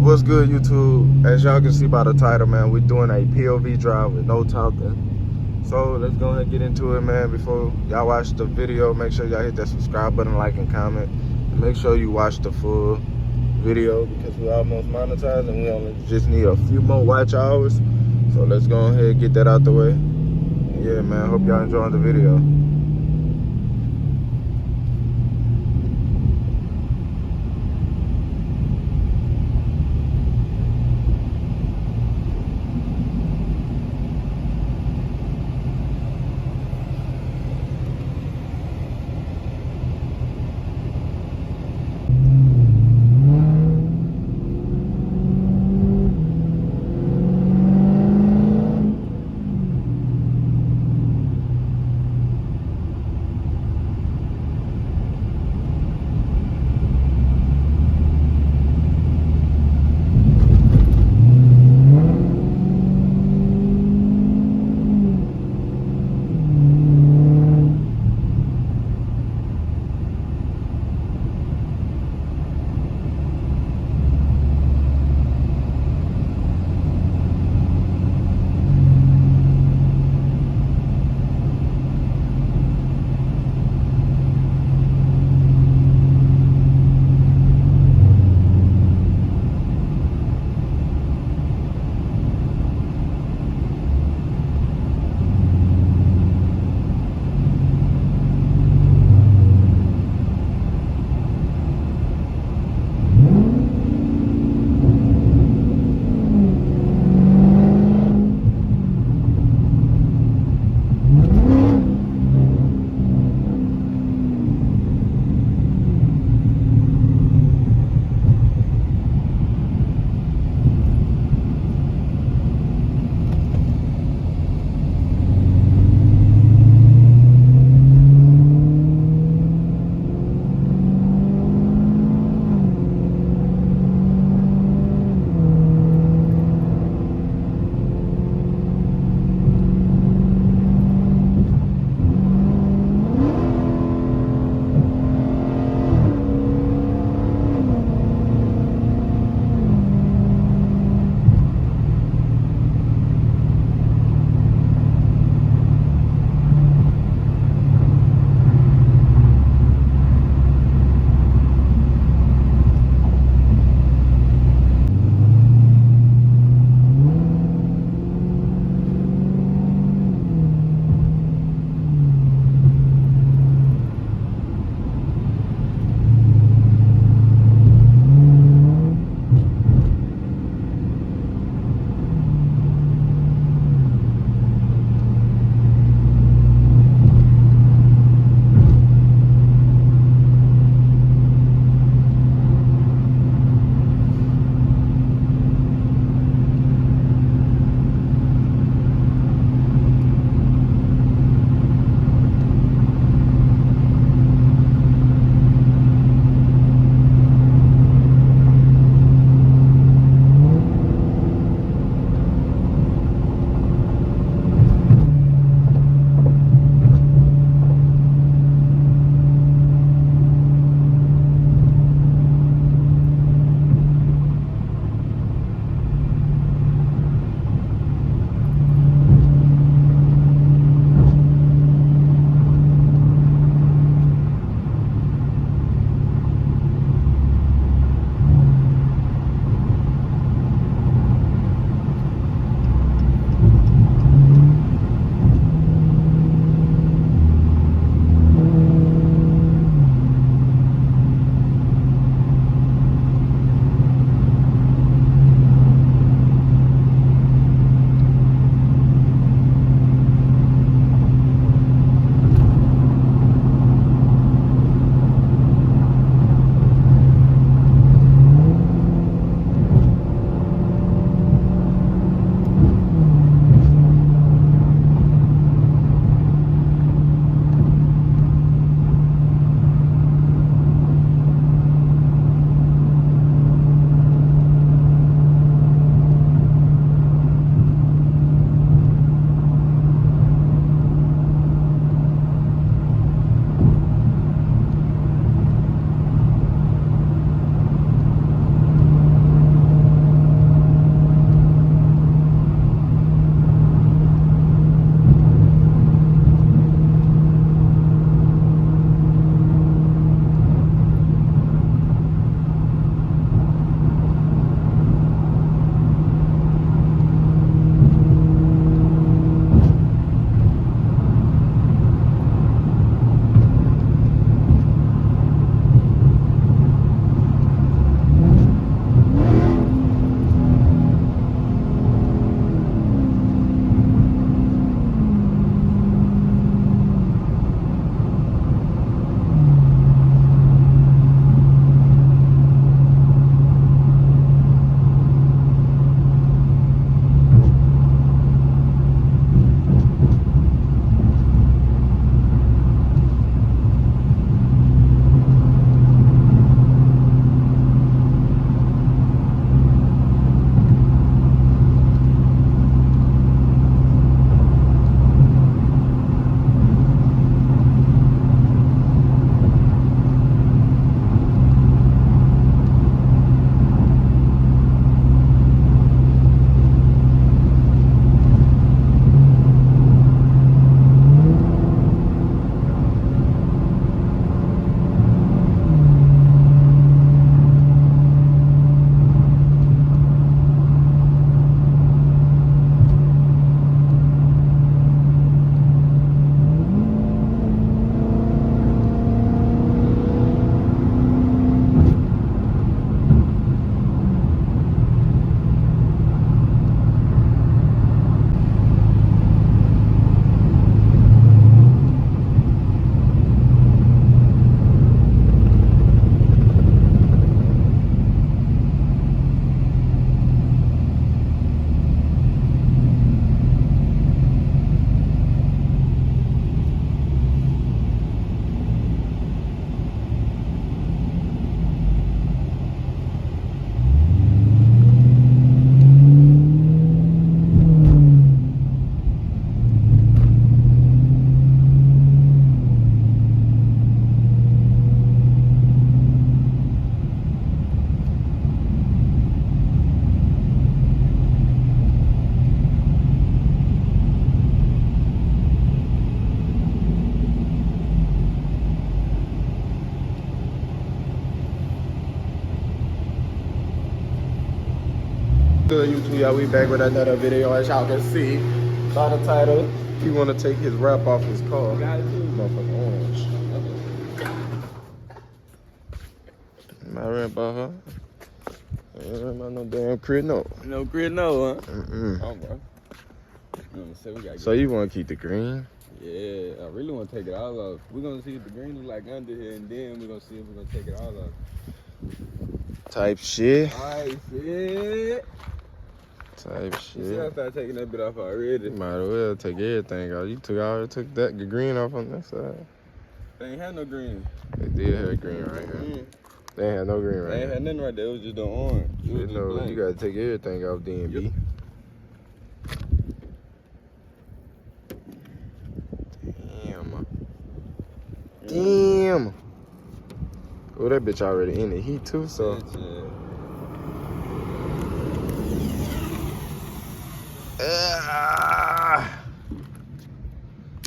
What's good, YouTube? As y'all can see by the title, man, we're doing a POV drive with no talking. So let's go ahead and get into it, man. Before y'all watch the video, make sure y'all hit that subscribe button, like, and comment. And make sure you watch the full video because we're almost monetized and we only just need a few more watch hours. So let's go ahead and get that out the way. And yeah, man, hope y'all enjoying the video. Good YouTube, y'all. We back with another video. As y'all can see by the title, he want to take his wrap off his car. Got it too. Motherfucking orange. Am I right about her? Ain't about no damn crib, no. No grid, no, huh? Mm-mm. Oh, bro. So you want to keep the green? Yeah, I really want to take it all off. We're going to see what the green is like under here, and then we're going to see if we're going to take it all off. Type shit. Alright, shit. Type You see, I shit. started taking that bit off already. Might as well take everything off. You took that the green off on that side. They ain't had no green. They did have green right here. They ain't had no green right They ain't here. had nothing right there. It was just the orange. It was just blank. You gotta take everything off DNB. Yep. Damn. Oh, that bitch already in the heat too, so.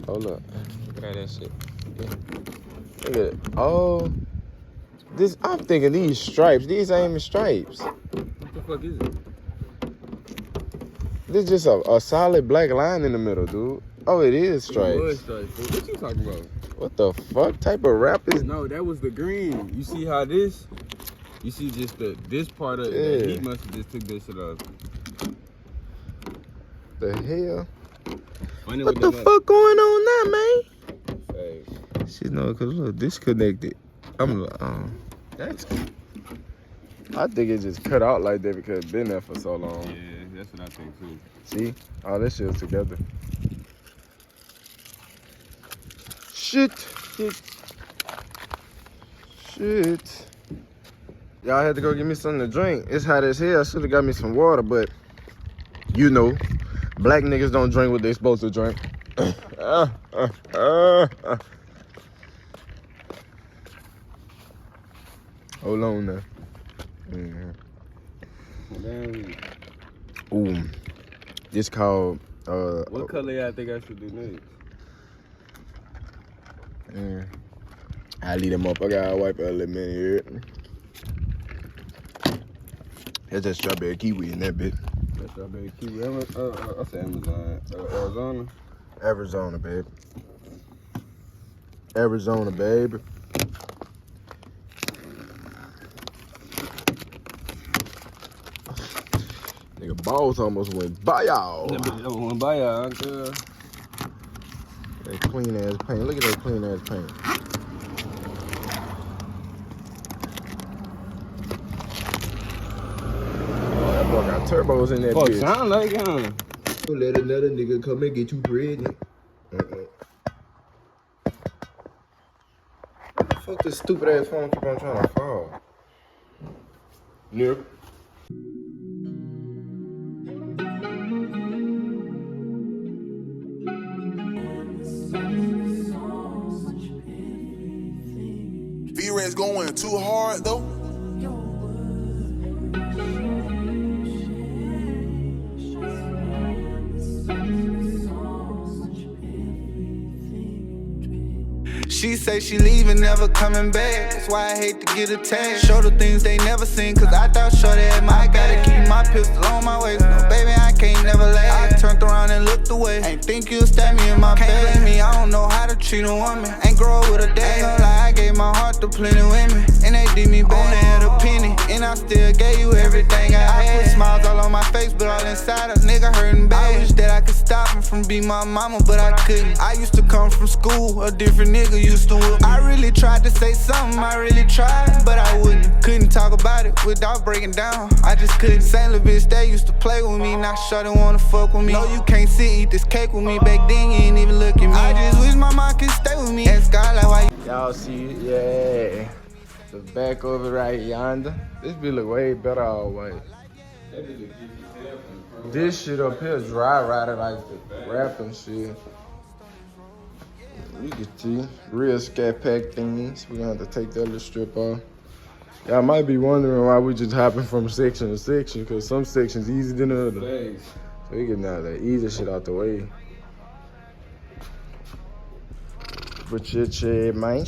Hold up. Look at that shit. Look at it. Oh. This, I'm thinking these stripes. These ain't even stripes. What the fuck is it? This just a solid black line in the middle, dude. Oh, it is stripes. It was stripes. What you talking about? What the fuck type of wrap is? No, that was the green. You see how this? You see just this part of Yeah. the heat must have just took this shit off. The hell? Funny What with the fuck going on now, man? Hey. Shit, no, cause look, disconnected. I'm like, that's. I think it just cut out like that because it's been there for so long. Yeah, that's what I think too. See, all this shit's together. Shit. Y'all had to go get me something to drink. It's hot as hell. I should have got me some water, but you know, black niggas don't drink what they supposed to drink. Hold on now. Ooh, this called. What color y'all think I should do next? I leave them up. I gotta wipe a little minute here. That's that strawberry kiwi in that bit. That's strawberry kiwi. I said Amazon. Arizona. Arizona, babe. Arizona, babe. Nigga, balls almost went by y'all. That bitch don't want to buy y'all, uncle. That clean ass paint. Look at that clean ass paint. Oh, that boy got turbos in that Fuck, bitch. sound like it, huh? Let another nigga come and get you pregnant. Fuck this stupid ass phone keep on trying to fall. Nope. V-Red's going too hard though. She say she leaving, never coming back. That's why I hate to get attached. Show the things they never seen, cause I thought shorty had my back. Gotta keep my pistol on my waist. No, baby, I can't never lag. I turned around and looked away. Ain't think you'll stab me in my back. Can't blame me, I don't know how to treat a woman. Ain't grow up with a dad. Ain't gonna lie, I gave my heart to plenty women, and they did me bad. Only had a penny, and I still gave you everything I had. Put smiles all on my face, but all inside a nigga hurting bad. I wish that I could stop him from being my mama, but I couldn't. I used to come from school, a different nigga used to whip me. I really tried to say something, I really tried, but I wouldn't. Couldn't talk about it without breaking down. I just couldn't. Same little bitch that used to play with me, now shorty wanna fuck with me. No, you can't sit, eat this cake with me. Back then you ain't even look at me. I just wish my mom could stay with me. Ask God like why you. Y'all see it? Yeah. The back of it right yonder. This bitch look way better all white. This shit up here dry rotted like the wrap and shit. You can see real Scatpack things. We're gonna have to take that little strip off. Y'all might be wondering why we just hopping from section to section, because some sections easier than the other. So we getting out that easy shit out the way. But shit, man.